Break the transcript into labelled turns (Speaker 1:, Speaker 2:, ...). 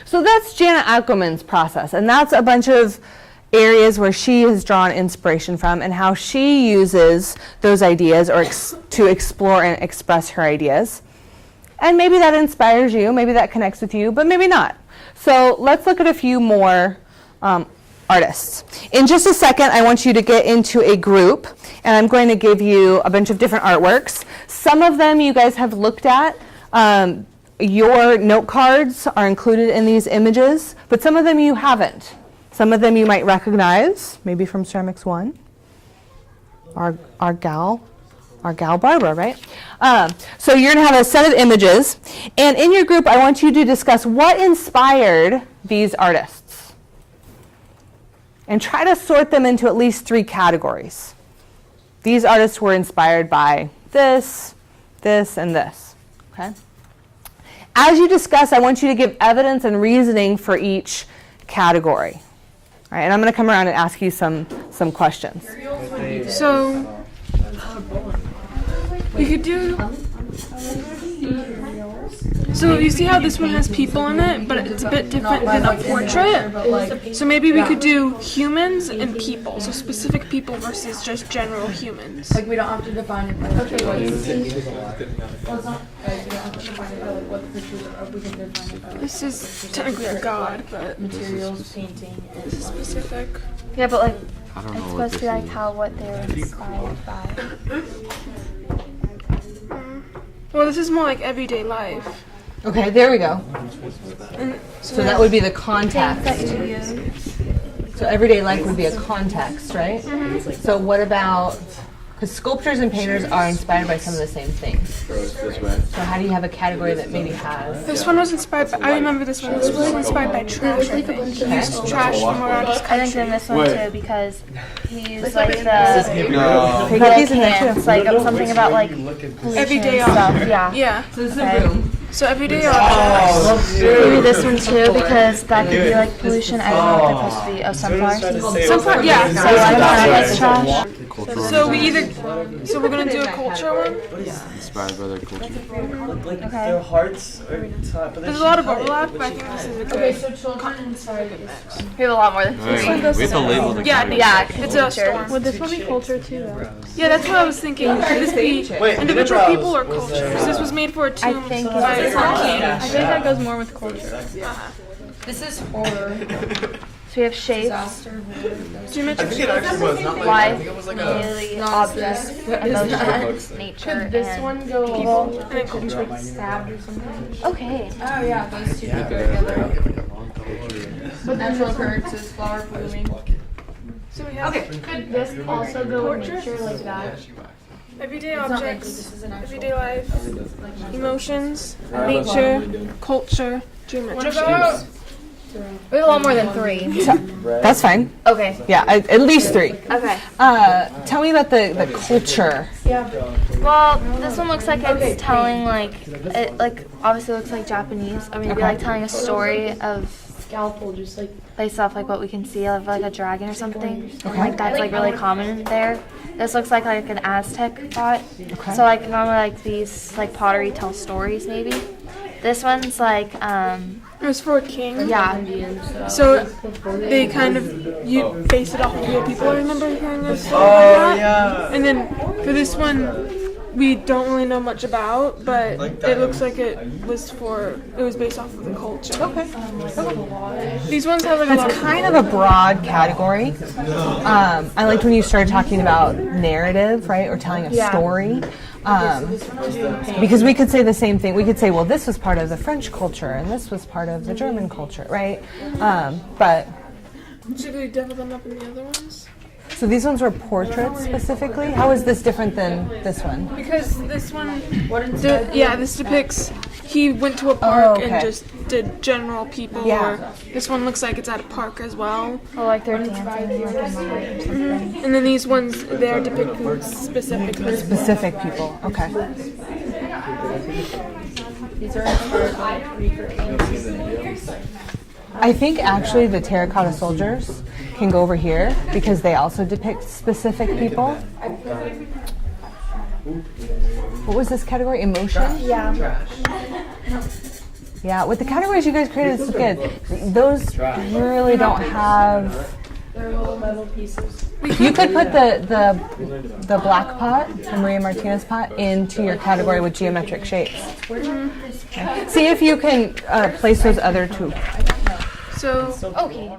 Speaker 1: So that's Janet Ackerman's process, and that's a bunch of areas where she has drawn inspiration from and how she uses those ideas or to explore and express her ideas. And maybe that inspires you, maybe that connects with you, but maybe not. So let's look at a few more artists. In just a second, I want you to get into a group, and I'm going to give you a bunch of different artworks. Some of them you guys have looked at. Your note cards are included in these images, but some of them you haven't. Some of them you might recognize, maybe from Ceramics 1. Our gal Barbara, right? So you're going to have a set of images, and in your group I want you to discuss what inspired these artists. And try to sort them into at least 3 categories. These artists were inspired by this, this, and this. Okay? As you discuss, I want you to give evidence and reasoning for each category. All right, and I'm going to come around and ask you some questions.
Speaker 2: So we could do. So you see how this one has people in it, but it's a bit different than a portrait. So maybe we could do humans and people. So specific people versus just general humans.
Speaker 3: Like we don't have to define it. Like, okay, what is it?
Speaker 2: This is technically a god, but
Speaker 3: Materials, painting,
Speaker 2: this is specific.
Speaker 4: Yeah, but like
Speaker 5: I don't know
Speaker 4: it's
Speaker 5: what
Speaker 4: supposed to be like what they were inspired by.
Speaker 2: Well, this is more like everyday life.
Speaker 1: Okay, there we go.
Speaker 2: And
Speaker 1: So that would be the
Speaker 4: Things that
Speaker 1: context.
Speaker 4: you use.
Speaker 1: So everyday life would be a context, right? So what about, because sculptors and painters are inspired by some of the same things. So how do you have a category that maybe has?
Speaker 2: this one was inspired by, I remember this one. This was inspired by trash, I think. He used trash from around his
Speaker 4: I think
Speaker 2: country.
Speaker 4: in this one too because he used like the
Speaker 1: Okay, get these in there
Speaker 4: cans,
Speaker 1: too.
Speaker 4: like something about like pollution
Speaker 2: Everyday
Speaker 4: and stuff.
Speaker 2: art.
Speaker 4: Yeah.
Speaker 2: Yeah.
Speaker 1: So this is a room.
Speaker 2: So everyday objects.
Speaker 4: Maybe this one too because that could be like pollution. I don't know if it's supposed to be of sunflowers.
Speaker 2: Sunflower, yeah.
Speaker 4: So I don't know, like trash.
Speaker 2: So we either, so we're gonna do a culture one.
Speaker 5: inspired by their culture.
Speaker 6: Like
Speaker 4: Okay.
Speaker 6: their hearts are taught, but
Speaker 2: There's a lot of overlap, but I think this is a good.
Speaker 3: children inspired mix.
Speaker 4: We have a lot more than
Speaker 5: Right.
Speaker 4: three.
Speaker 5: We have to label the
Speaker 2: Yeah,
Speaker 5: categories.
Speaker 4: Yeah,
Speaker 2: It's a storm.
Speaker 3: Would this one be culture too?
Speaker 2: Yeah, that's what I was thinking. Could this be
Speaker 6: Wait,
Speaker 2: individual
Speaker 6: eyebrows
Speaker 2: people or
Speaker 6: was
Speaker 2: cultures? This was made for a
Speaker 4: I
Speaker 2: tomb
Speaker 4: think
Speaker 2: by a king.
Speaker 3: I think that goes more with culture.
Speaker 7: This is horror.
Speaker 4: So we have shapes,
Speaker 7: Disaster.
Speaker 2: Geometric
Speaker 4: life, daily objects, emotion, nature,
Speaker 3: Could this
Speaker 4: and
Speaker 3: one go
Speaker 4: people.
Speaker 2: and then culture.
Speaker 3: stabbed or something?
Speaker 4: Okay.
Speaker 7: Oh yeah, those two go together. Natural occurrences, flower blooming.
Speaker 2: So we have
Speaker 3: Could this also go with nature like that?
Speaker 2: everyday objects, everyday life, emotions, nature, culture, geometric shapes.
Speaker 4: We have a lot more than three.
Speaker 1: That's fine.
Speaker 4: Okay.
Speaker 1: Yeah, at least 3.
Speaker 4: Okay.
Speaker 1: Tell me about the culture.
Speaker 4: Well, this one looks like it's telling it like obviously looks like Japanese. Or maybe like telling a story of
Speaker 3: Scalpel, just like
Speaker 4: based off like what we can see of like a dragon or something. And, like that's like really common there. This looks like an Aztec pot.
Speaker 1: Okay.
Speaker 4: So like normally like these like pottery tell stories maybe. This one's like
Speaker 2: It was for a king.
Speaker 4: yeah.
Speaker 2: So they kind of you base it off of real people. I remember hearing this.
Speaker 6: Oh yeah.
Speaker 2: And then for this one, we don't really know much about, but it looks like it was based off of the culture. Okay. These ones have like a lot
Speaker 1: It's
Speaker 2: of
Speaker 1: kind of a broad category. I liked when you started talking about narrative, right, or telling a story. Because we could say the same thing. We could say, well, this was part of the French culture, and this was part of the German culture, right? But
Speaker 2: Should we double them up in the other ones?
Speaker 1: so these ones were portraits specifically. How is this different than this one?
Speaker 2: Because this one, this depicts he went to a park
Speaker 1: okay.
Speaker 2: and just did general people.
Speaker 1: Yeah.
Speaker 2: Or this one looks like it's at a park as well.
Speaker 4: Or like they're dancing like in line or something.
Speaker 2: And then these ones, they're depicting specifically.
Speaker 1: Specific people. Okay.
Speaker 7: These are inspired by Greek or ancient.
Speaker 1: I think actually the terracotta soldiers can go over here because they also depict specific people. What was this category? Emotion?
Speaker 4: Yeah.
Speaker 1: Yeah, with the categories you guys created, it's good. Those really don't have.
Speaker 3: They're little metal pieces.
Speaker 1: You could put the black pot, the Maria Martinez pot, into your category with geometric shapes. Okay. See if you can place those other two.
Speaker 2: So
Speaker 4: Okay.